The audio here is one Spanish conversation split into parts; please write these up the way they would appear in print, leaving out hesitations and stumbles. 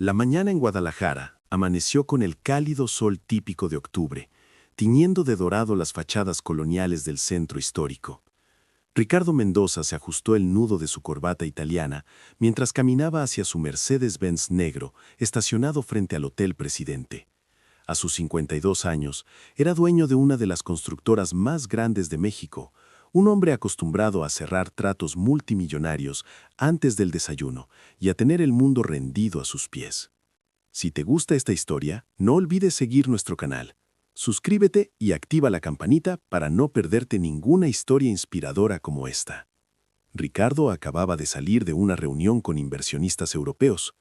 La mañana en Guadalajara amaneció con el cálido sol típico de octubre, tiñendo de dorado las fachadas coloniales del centro histórico. Ricardo Mendoza se ajustó el nudo de su corbata italiana mientras caminaba hacia su Mercedes-Benz negro, estacionado frente al Hotel Presidente. A sus 52 años, era dueño de una de las constructoras más grandes de México, un hombre acostumbrado a cerrar tratos multimillonarios antes del desayuno y a tener el mundo rendido a sus pies. Si te gusta esta historia, no olvides seguir nuestro canal. Suscríbete y activa la campanita para no perderte ninguna historia inspiradora como esta. Ricardo acababa de salir de una reunión con inversionistas europeos.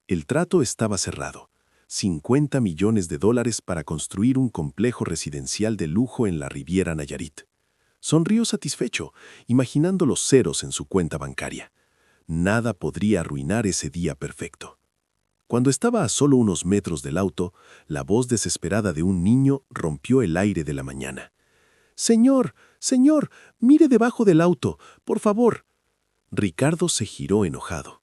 El trato estaba cerrado. $50 millones para construir un complejo residencial de lujo en la Riviera Nayarit. Sonrió satisfecho, imaginando los ceros en su cuenta bancaria. Nada podría arruinar ese día perfecto. Cuando estaba a solo unos metros del auto, la voz desesperada de un niño rompió el aire de la mañana. «Señor, señor, mire debajo del auto, por favor». Ricardo se giró enojado.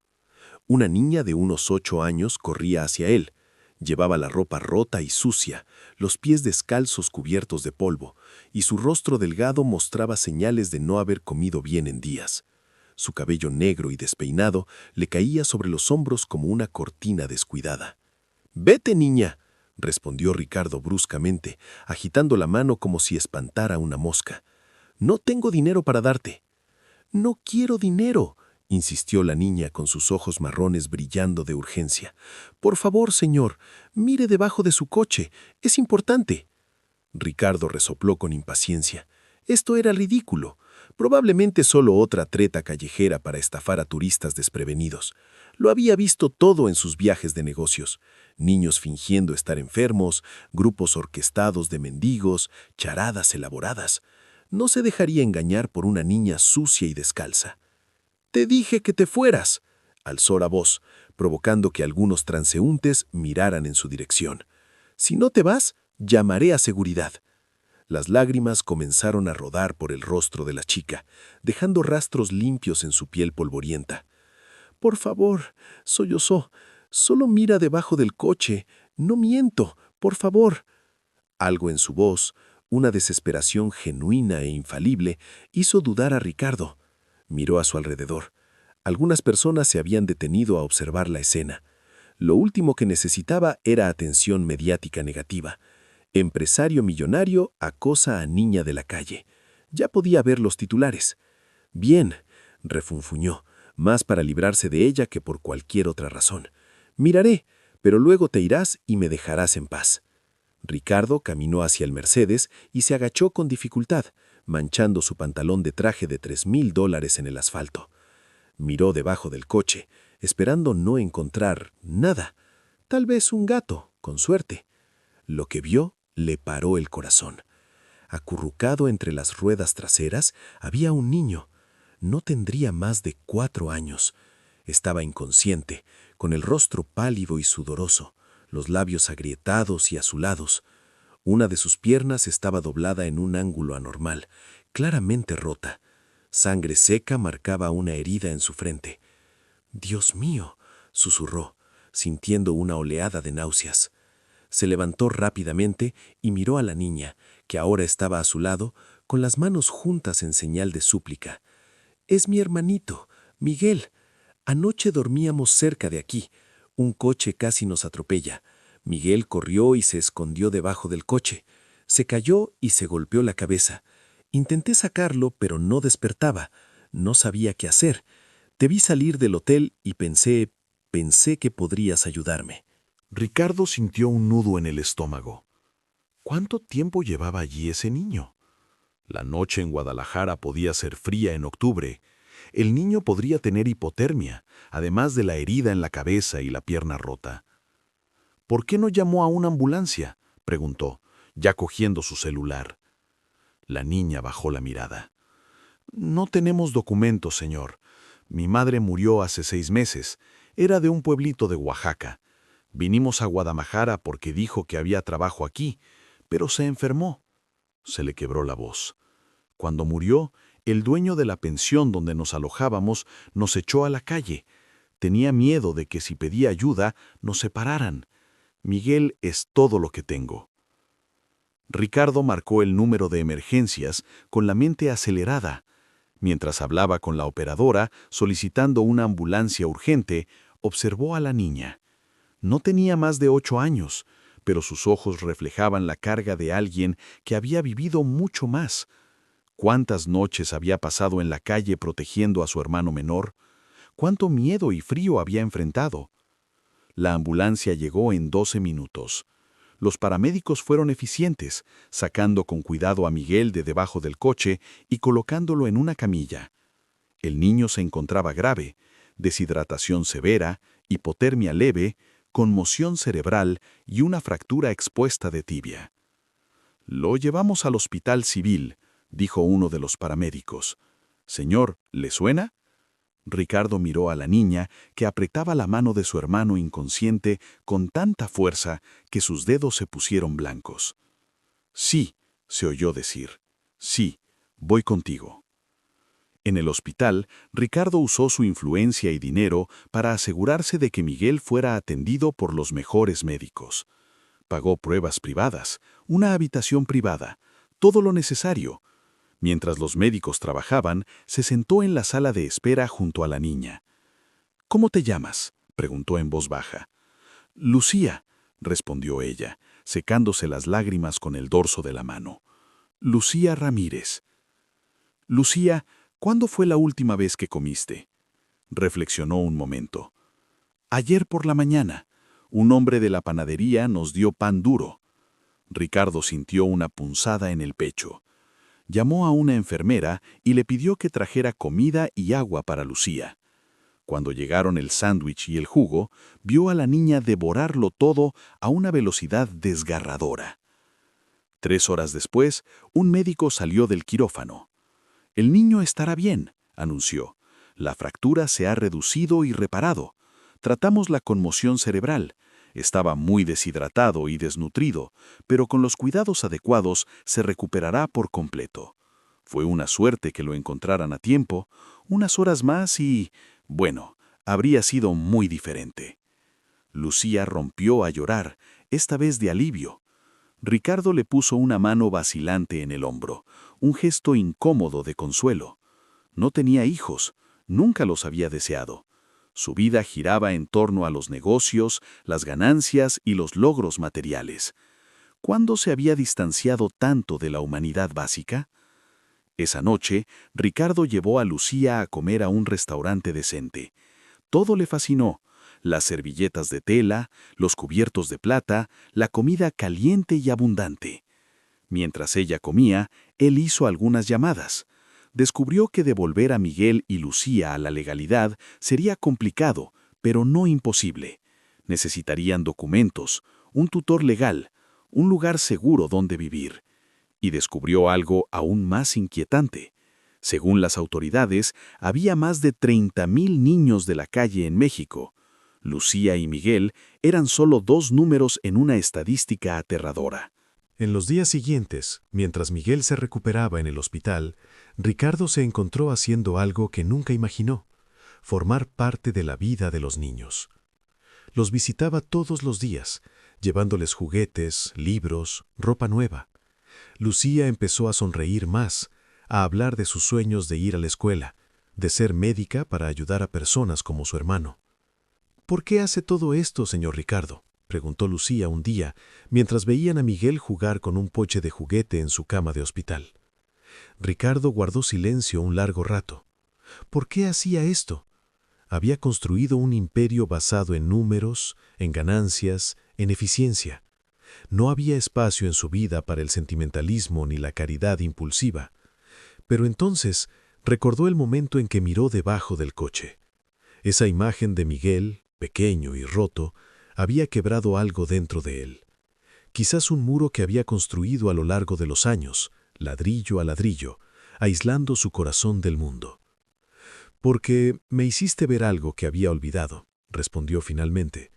Una niña de unos 8 años corría hacia él. Llevaba la ropa rota y sucia, los pies descalzos cubiertos de polvo, y su rostro delgado mostraba señales de no haber comido bien en días. Su cabello negro y despeinado le caía sobre los hombros como una cortina descuidada. «Vete, niña», respondió Ricardo bruscamente, agitando la mano como si espantara una mosca. «No tengo dinero para darte». «No quiero dinero», insistió la niña con sus ojos marrones brillando de urgencia. «Por favor, señor, mire debajo de su coche. Es importante». Ricardo resopló con impaciencia. Esto era ridículo. Probablemente solo otra treta callejera para estafar a turistas desprevenidos. Lo había visto todo en sus viajes de negocios. Niños fingiendo estar enfermos, grupos orquestados de mendigos, charadas elaboradas. No se dejaría engañar por una niña sucia y descalza. «Te dije que te fueras», alzó la voz, provocando que algunos transeúntes miraran en su dirección. «Si no te vas, llamaré a seguridad». Las lágrimas comenzaron a rodar por el rostro de la chica, dejando rastros limpios en su piel polvorienta. «Por favor», sollozó, «solo mira debajo del coche. No miento, por favor». Algo en su voz, una desesperación genuina e infalible, hizo dudar a Ricardo. Miró a su alrededor. Algunas personas se habían detenido a observar la escena. Lo último que necesitaba era atención mediática negativa. Empresario millonario acosa a niña de la calle. Ya podía ver los titulares. «Bien», refunfuñó, más para librarse de ella que por cualquier otra razón. «Miraré, pero luego te irás y me dejarás en paz». Ricardo caminó hacia el Mercedes y se agachó con dificultad, manchando su pantalón de traje de $3,000 en el asfalto. Miró debajo del coche, esperando no encontrar nada. Tal vez un gato, con suerte. Lo que vio le paró el corazón. Acurrucado entre las ruedas traseras había un niño. No tendría más de 4 años. Estaba inconsciente, con el rostro pálido y sudoroso, los labios agrietados y azulados. Una de sus piernas estaba doblada en un ángulo anormal, claramente rota. Sangre seca marcaba una herida en su frente. «Dios mío», susurró, sintiendo una oleada de náuseas. Se levantó rápidamente y miró a la niña, que ahora estaba a su lado, con las manos juntas en señal de súplica. «Es mi hermanito, Miguel. Anoche dormíamos cerca de aquí. Un coche casi nos atropella. Miguel corrió y se escondió debajo del coche. Se cayó y se golpeó la cabeza. Intenté sacarlo, pero no despertaba. No sabía qué hacer. Te vi salir del hotel y pensé que podrías ayudarme». Ricardo sintió un nudo en el estómago. ¿Cuánto tiempo llevaba allí ese niño? La noche en Guadalajara podía ser fría en octubre. El niño podría tener hipotermia, además de la herida en la cabeza y la pierna rota. «¿Por qué no llamó a una ambulancia?», preguntó, ya cogiendo su celular. La niña bajó la mirada. «No tenemos documentos, señor. Mi madre murió hace 6 meses. Era de un pueblito de Oaxaca. Vinimos a Guadalajara porque dijo que había trabajo aquí, pero se enfermó». Se le quebró la voz. «Cuando murió, el dueño de la pensión donde nos alojábamos nos echó a la calle. Tenía miedo de que si pedía ayuda nos separaran. Miguel es todo lo que tengo. Ricardo marcó el número de emergencias con la mente acelerada. Mientras hablaba con la operadora solicitando una ambulancia urgente, observó a la niña. No tenía más de 8 años, pero sus ojos reflejaban la carga de alguien que había vivido mucho más. ¿Cuántas noches había pasado en la calle protegiendo a su hermano menor? ¿Cuánto miedo y frío había enfrentado? La ambulancia llegó en 12 minutos. Los paramédicos fueron eficientes, sacando con cuidado a Miguel de debajo del coche y colocándolo en una camilla. El niño se encontraba grave, deshidratación severa, hipotermia leve, conmoción cerebral y una fractura expuesta de tibia. «Lo llevamos al hospital civil», dijo uno de los paramédicos. «Señor, ¿le suena?». Ricardo miró a la niña, que apretaba la mano de su hermano inconsciente con tanta fuerza que sus dedos se pusieron blancos. «Sí», se oyó decir. «Sí, voy contigo». En el hospital, Ricardo usó su influencia y dinero para asegurarse de que Miguel fuera atendido por los mejores médicos. Pagó pruebas privadas, una habitación privada, todo lo necesario. Mientras los médicos trabajaban, se sentó en la sala de espera junto a la niña. «¿Cómo te llamas?», preguntó en voz baja. «Lucía», respondió ella, secándose las lágrimas con el dorso de la mano. «Lucía Ramírez». «Lucía, ¿cuándo fue la última vez que comiste?». Reflexionó un momento. «Ayer por la mañana. Un hombre de la panadería nos dio pan duro». Ricardo sintió una punzada en el pecho. Llamó a una enfermera y le pidió que trajera comida y agua para Lucía. Cuando llegaron el sándwich y el jugo, vio a la niña devorarlo todo a una velocidad desgarradora. 3 horas después, un médico salió del quirófano. «El niño estará bien», anunció. «La fractura se ha reducido y reparado. Tratamos la conmoción cerebral. Estaba muy deshidratado y desnutrido, pero con los cuidados adecuados se recuperará por completo. Fue una suerte que lo encontraran a tiempo. Unas horas más y, bueno, habría sido muy diferente». Lucía rompió a llorar, esta vez de alivio. Ricardo le puso una mano vacilante en el hombro, un gesto incómodo de consuelo. No tenía hijos, nunca los había deseado. Su vida giraba en torno a los negocios, las ganancias y los logros materiales. ¿Cuándo se había distanciado tanto de la humanidad básica? Esa noche, Ricardo llevó a Lucía a comer a un restaurante decente. Todo le fascinó: las servilletas de tela, los cubiertos de plata, la comida caliente y abundante. Mientras ella comía, él hizo algunas llamadas. Descubrió que devolver a Miguel y Lucía a la legalidad sería complicado, pero no imposible. Necesitarían documentos, un tutor legal, un lugar seguro donde vivir. Y descubrió algo aún más inquietante. Según las autoridades, había más de 30,000 niños de la calle en México. Lucía y Miguel eran solo 2 números en una estadística aterradora. En los días siguientes, mientras Miguel se recuperaba en el hospital, Ricardo se encontró haciendo algo que nunca imaginó: formar parte de la vida de los niños. Los visitaba todos los días, llevándoles juguetes, libros, ropa nueva. Lucía empezó a sonreír más, a hablar de sus sueños de ir a la escuela, de ser médica para ayudar a personas como su hermano. «¿Por qué hace todo esto, señor Ricardo?», preguntó Lucía un día, mientras veían a Miguel jugar con un poche de juguete en su cama de hospital. Ricardo guardó silencio un largo rato. ¿Por qué hacía esto? Había construido un imperio basado en números, en ganancias, en eficiencia. No había espacio en su vida para el sentimentalismo ni la caridad impulsiva. Pero entonces recordó el momento en que miró debajo del coche. Esa imagen de Miguel, pequeño y roto, había quebrado algo dentro de él. Quizás un muro que había construido a lo largo de los años, ladrillo a ladrillo, aislando su corazón del mundo. «Porque me hiciste ver algo que había olvidado», respondió finalmente,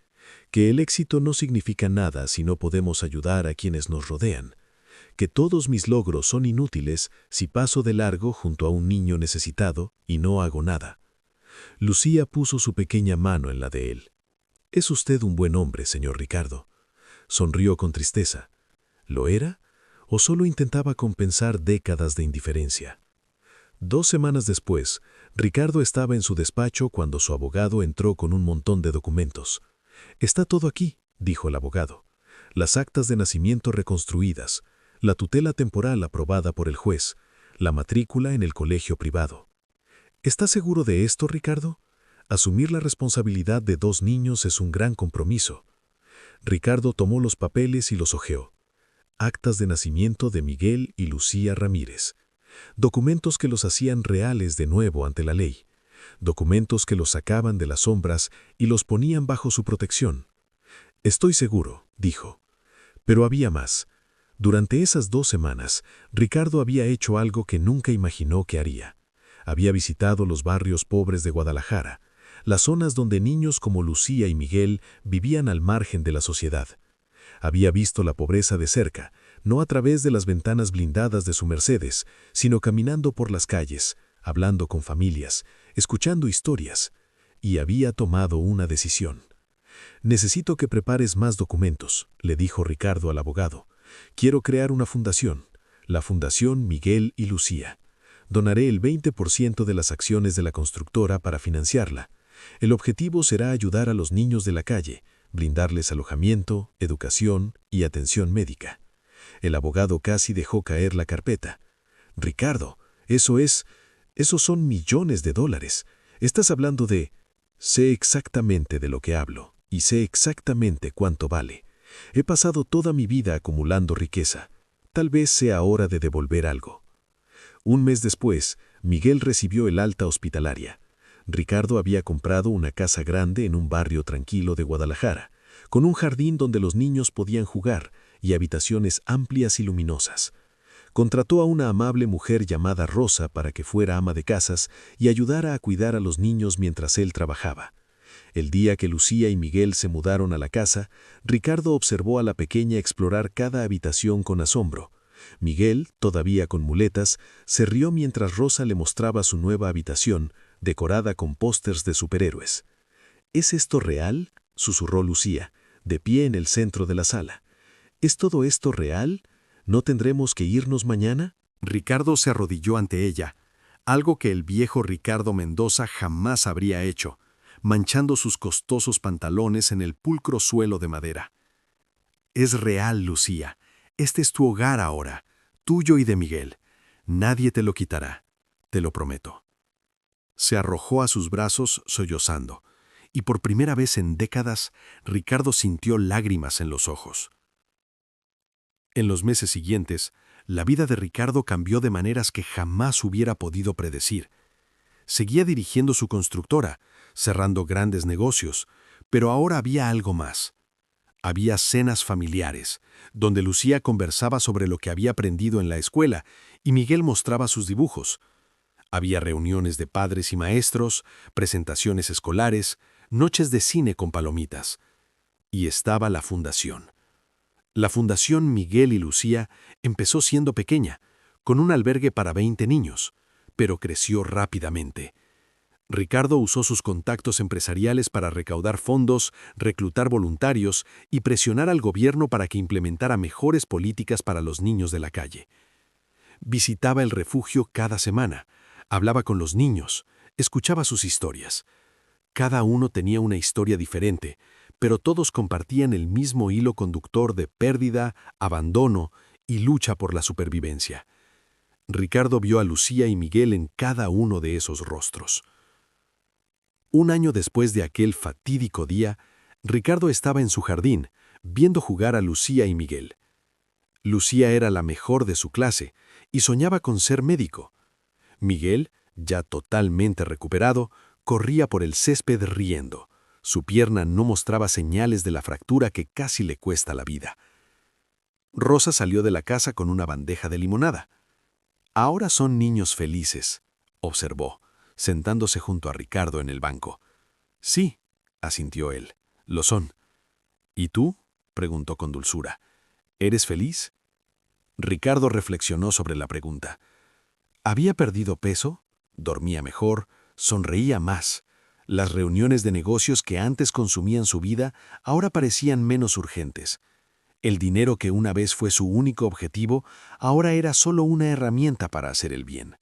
«que el éxito no significa nada si no podemos ayudar a quienes nos rodean, que todos mis logros son inútiles si paso de largo junto a un niño necesitado y no hago nada. Lucía puso su pequeña mano en la de él. «Es usted un buen hombre, señor Ricardo». Sonrió con tristeza. ¿Lo era? ¿O solo intentaba compensar décadas de indiferencia? 2 semanas después, Ricardo estaba en su despacho cuando su abogado entró con un montón de documentos. «Está todo aquí», dijo el abogado. «Las actas de nacimiento reconstruidas, la tutela temporal aprobada por el juez, la matrícula en el colegio privado». «¿Está seguro de esto, Ricardo? Asumir la responsabilidad de 2 niños es un gran compromiso». Ricardo tomó los papeles y los hojeó. Actas de nacimiento de Miguel y Lucía Ramírez. Documentos que los hacían reales de nuevo ante la ley. Documentos que los sacaban de las sombras y los ponían bajo su protección. «Estoy seguro», dijo. Pero había más. Durante esas 2 semanas, Ricardo había hecho algo que nunca imaginó que haría. Había visitado los barrios pobres de Guadalajara, las zonas donde niños como Lucía y Miguel vivían al margen de la sociedad. Había visto la pobreza de cerca, no a través de las ventanas blindadas de su Mercedes, sino caminando por las calles, hablando con familias, escuchando historias, y había tomado una decisión. «Necesito que prepares más documentos», le dijo Ricardo al abogado. «Quiero crear una fundación, la Fundación Miguel y Lucía. Donaré el 20% de las acciones de la constructora para financiarla. El objetivo será ayudar a los niños de la calle, brindarles alojamiento, educación y atención médica». El abogado casi dejó caer la carpeta. «Ricardo, esos son millones de dólares. Estás hablando de...» «Sé exactamente de lo que hablo y sé exactamente cuánto vale. He pasado toda mi vida acumulando riqueza. Tal vez sea hora de devolver algo». 1 mes después, Miguel recibió el alta hospitalaria. Ricardo había comprado una casa grande en un barrio tranquilo de Guadalajara, con un jardín donde los niños podían jugar y habitaciones amplias y luminosas. Contrató a una amable mujer llamada Rosa para que fuera ama de casas y ayudara a cuidar a los niños mientras él trabajaba. El día que Lucía y Miguel se mudaron a la casa, Ricardo observó a la pequeña explorar cada habitación con asombro. Miguel, todavía con muletas, se rió mientras Rosa le mostraba su nueva habitación, decorada con pósters de superhéroes. «¿Es esto real?», susurró Lucía, de pie en el centro de la sala. «¿Es todo esto real? ¿No tendremos que irnos mañana?». Ricardo se arrodilló ante ella, algo que el viejo Ricardo Mendoza jamás habría hecho, manchando sus costosos pantalones en el pulcro suelo de madera. «Es real, Lucía. Este es tu hogar ahora, tuyo y de Miguel. Nadie te lo quitará, te lo prometo». Se arrojó a sus brazos sollozando, y por primera vez en décadas, Ricardo sintió lágrimas en los ojos. En los meses siguientes, la vida de Ricardo cambió de maneras que jamás hubiera podido predecir. Seguía dirigiendo su constructora, cerrando grandes negocios, pero ahora había algo más. Había cenas familiares, donde Lucía conversaba sobre lo que había aprendido en la escuela y Miguel mostraba sus dibujos. Había reuniones de padres y maestros, presentaciones escolares, noches de cine con palomitas. Y estaba la fundación. La Fundación Miguel y Lucía empezó siendo pequeña, con un albergue para 20 niños, pero creció rápidamente. Ricardo usó sus contactos empresariales para recaudar fondos, reclutar voluntarios y presionar al gobierno para que implementara mejores políticas para los niños de la calle. Visitaba el refugio cada semana, hablaba con los niños, escuchaba sus historias. Cada uno tenía una historia diferente, pero todos compartían el mismo hilo conductor de pérdida, abandono y lucha por la supervivencia. Ricardo vio a Lucía y Miguel en cada uno de esos rostros. 1 año después de aquel fatídico día, Ricardo estaba en su jardín, viendo jugar a Lucía y Miguel. Lucía era la mejor de su clase y soñaba con ser médico. Miguel, ya totalmente recuperado, corría por el césped riendo. Su pierna no mostraba señales de la fractura que casi le cuesta la vida. Rosa salió de la casa con una bandeja de limonada. «Ahora son niños felices», observó, sentándose junto a Ricardo en el banco. «Sí», asintió él, «lo son». «¿Y tú?», preguntó con dulzura. «¿Eres feliz?». Ricardo reflexionó sobre la pregunta. Había perdido peso, dormía mejor, sonreía más, Las reuniones de negocios que antes consumían su vida ahora parecían menos urgentes. El dinero que una vez fue su único objetivo, ahora era solo una herramienta para hacer el bien.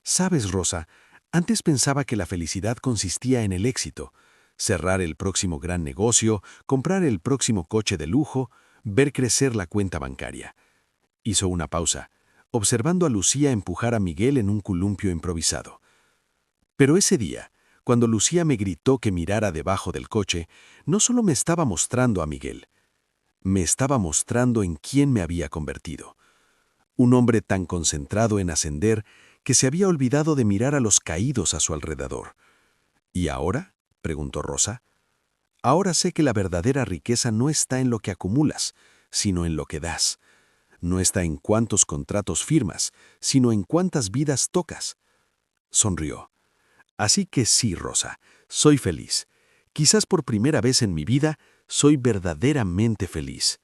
¿Sabes, Rosa? Antes pensaba que la felicidad consistía en el éxito. Cerrar el próximo gran negocio, comprar el próximo coche de lujo, ver crecer la cuenta bancaria. Hizo una pausa, observando a Lucía empujar a Miguel en un columpio improvisado. Pero ese día, cuando Lucía me gritó que mirara debajo del coche, no solo me estaba mostrando a Miguel, me estaba mostrando en quién me había convertido. Un hombre tan concentrado en ascender que se había olvidado de mirar a los caídos a su alrededor. ¿Y ahora?, preguntó Rosa. Ahora sé que la verdadera riqueza no está en lo que acumulas, sino en lo que das. No está en cuántos contratos firmas, sino en cuántas vidas tocas. Sonrió. Así que sí, Rosa, soy feliz. Quizás por primera vez en mi vida, soy verdaderamente feliz.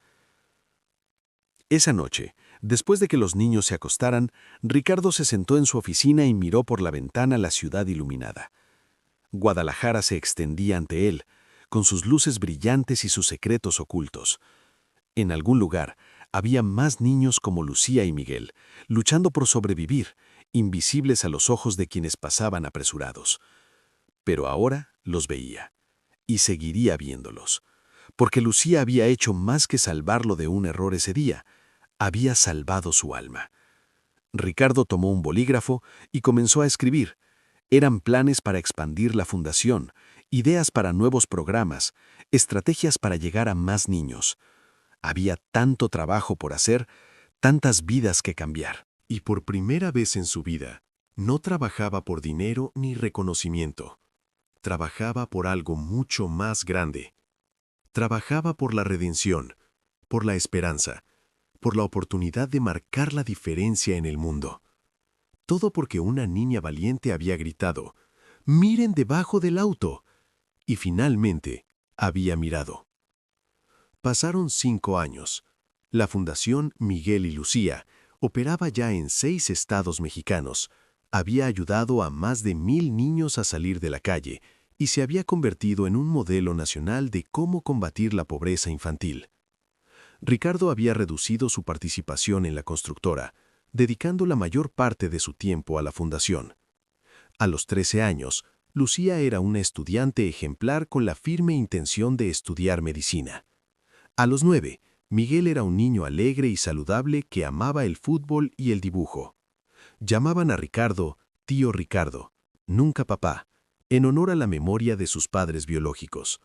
Esa noche, después de que los niños se acostaran, Ricardo se sentó en su oficina y miró por la ventana la ciudad iluminada. Guadalajara se extendía ante él, con sus luces brillantes y sus secretos ocultos. En algún lugar, había más niños como Lucía y Miguel, luchando por sobrevivir, invisibles a los ojos de quienes pasaban apresurados. Pero ahora los veía, y seguiría viéndolos, porque Lucía había hecho más que salvarlo de un error ese día, había salvado su alma. Ricardo tomó un bolígrafo y comenzó a escribir. Eran planes para expandir la fundación, ideas para nuevos programas, estrategias para llegar a más niños. Había tanto trabajo por hacer, tantas vidas que cambiar. Y por primera vez en su vida, no trabajaba por dinero ni reconocimiento. Trabajaba por algo mucho más grande. Trabajaba por la redención, por la esperanza, por la oportunidad de marcar la diferencia en el mundo. Todo porque una niña valiente había gritado, «¡Miren debajo del auto!» y finalmente había mirado. Pasaron 5 años. La Fundación Miguel y Lucía operaba ya en 6 estados mexicanos, había ayudado a más de 1000 niños a salir de la calle y se había convertido en un modelo nacional de cómo combatir la pobreza infantil. Ricardo había reducido su participación en la constructora, dedicando la mayor parte de su tiempo a la fundación. A los 13 años, Lucía era una estudiante ejemplar con la firme intención de estudiar medicina. A los 9, Miguel era un niño alegre y saludable que amaba el fútbol y el dibujo. Llamaban a Ricardo Tío Ricardo, nunca papá, en honor a la memoria de sus padres biológicos.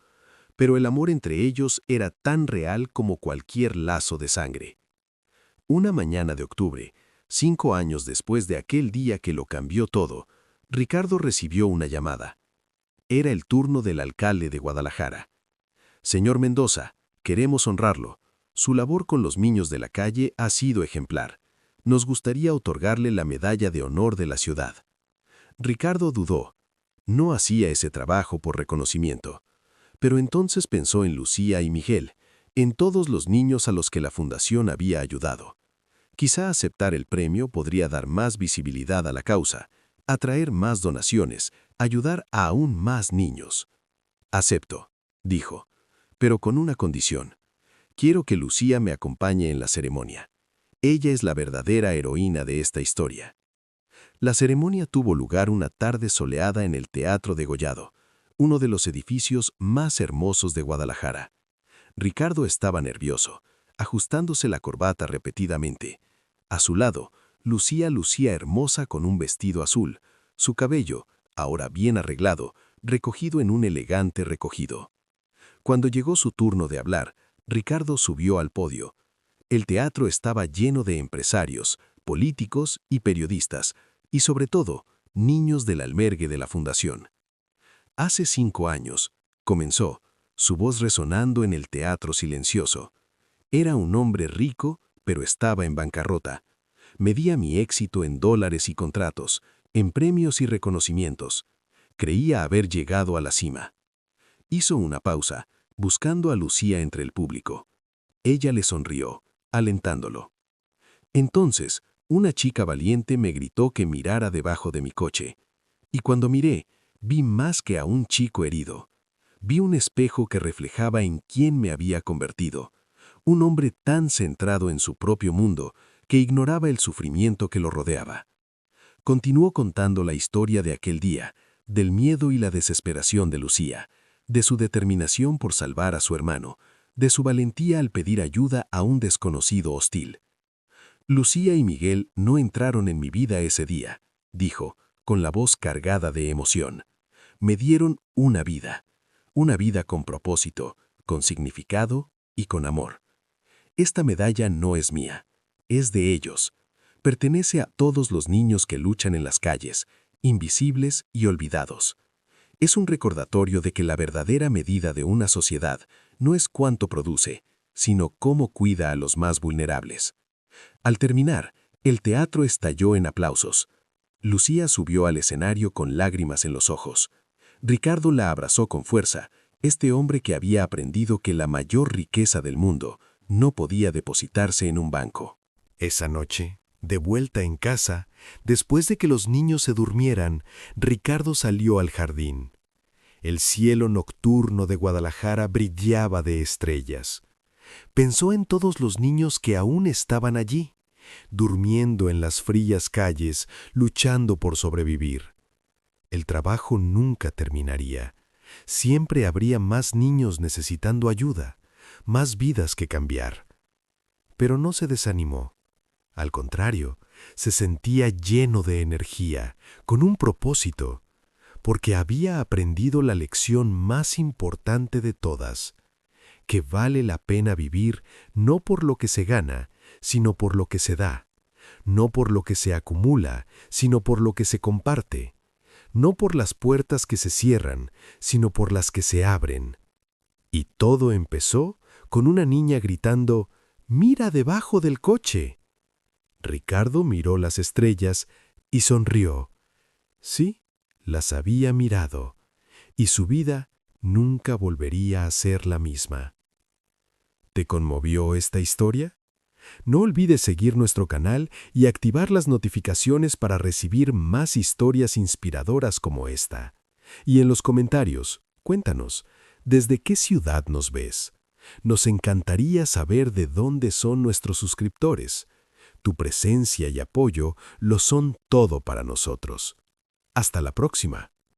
Pero el amor entre ellos era tan real como cualquier lazo de sangre. Una mañana de octubre, 5 años después de aquel día que lo cambió todo, Ricardo recibió una llamada. Era el turno del alcalde de Guadalajara. «Señor Mendoza, queremos honrarlo. Su labor con los niños de la calle ha sido ejemplar. Nos gustaría otorgarle la medalla de honor de la ciudad». Ricardo dudó. No hacía ese trabajo por reconocimiento. Pero entonces pensó en Lucía y Miguel, en todos los niños a los que la fundación había ayudado. Quizá aceptar el premio podría dar más visibilidad a la causa, atraer más donaciones, ayudar a aún más niños. «Acepto», dijo, «pero con una condición. Quiero que Lucía me acompañe en la ceremonia. Ella es la verdadera heroína de esta historia». La ceremonia tuvo lugar una tarde soleada en el Teatro Degollado, uno de los edificios más hermosos de Guadalajara. Ricardo estaba nervioso, ajustándose la corbata repetidamente. A su lado, Lucía lucía hermosa con un vestido azul, su cabello, ahora bien arreglado, recogido en un elegante recogido. Cuando llegó su turno de hablar, Ricardo subió al podio. El teatro estaba lleno de empresarios, políticos y periodistas, y sobre todo, niños del albergue de la fundación. «Hace 5 años», comenzó, su voz resonando en el teatro silencioso. «Era un hombre rico, pero estaba en bancarrota. Medía mi éxito en dólares y contratos, en premios y reconocimientos. Creía haber llegado a la cima». Hizo una pausa, buscando a Lucía entre el público. Ella le sonrió, alentándolo. Entonces, una chica valiente me gritó que mirara debajo de mi coche. Y cuando miré, vi más que a un chico herido. Vi un espejo que reflejaba en quién me había convertido, un hombre tan centrado en su propio mundo que ignoraba el sufrimiento que lo rodeaba. Continuó contando la historia de aquel día, del miedo y la desesperación de Lucía, de su determinación por salvar a su hermano, de su valentía al pedir ayuda a un desconocido hostil. Lucía y Miguel no entraron en mi vida ese día, dijo, con la voz cargada de emoción. Me dieron una vida con propósito, con significado y con amor. Esta medalla no es mía, es de ellos. Pertenece a todos los niños que luchan en las calles, invisibles y olvidados. Es un recordatorio de que la verdadera medida de una sociedad no es cuánto produce, sino cómo cuida a los más vulnerables. Al terminar, el teatro estalló en aplausos. Lucía subió al escenario con lágrimas en los ojos. Ricardo la abrazó con fuerza, este hombre que había aprendido que la mayor riqueza del mundo no podía depositarse en un banco. Esa noche, de vuelta en casa, después de que los niños se durmieran, Ricardo salió al jardín. El cielo nocturno de Guadalajara brillaba de estrellas. Pensó en todos los niños que aún estaban allí, durmiendo en las frías calles, luchando por sobrevivir. El trabajo nunca terminaría. Siempre habría más niños necesitando ayuda, más vidas que cambiar. Pero no se desanimó. Al contrario, se sentía lleno de energía, con un propósito, porque había aprendido la lección más importante de todas, que vale la pena vivir no por lo que se gana, sino por lo que se da, no por lo que se acumula, sino por lo que se comparte, no por las puertas que se cierran, sino por las que se abren. Y todo empezó con una niña gritando, «¡Mira debajo del coche!». Ricardo miró las estrellas y sonrió. Sí, las había mirado, y su vida nunca volvería a ser la misma. ¿Te conmovió esta historia? No olvides seguir nuestro canal y activar las notificaciones para recibir más historias inspiradoras como esta. Y en los comentarios, cuéntanos, ¿desde qué ciudad nos ves? Nos encantaría saber de dónde son nuestros suscriptores. Tu presencia y apoyo lo son todo para nosotros. Hasta la próxima.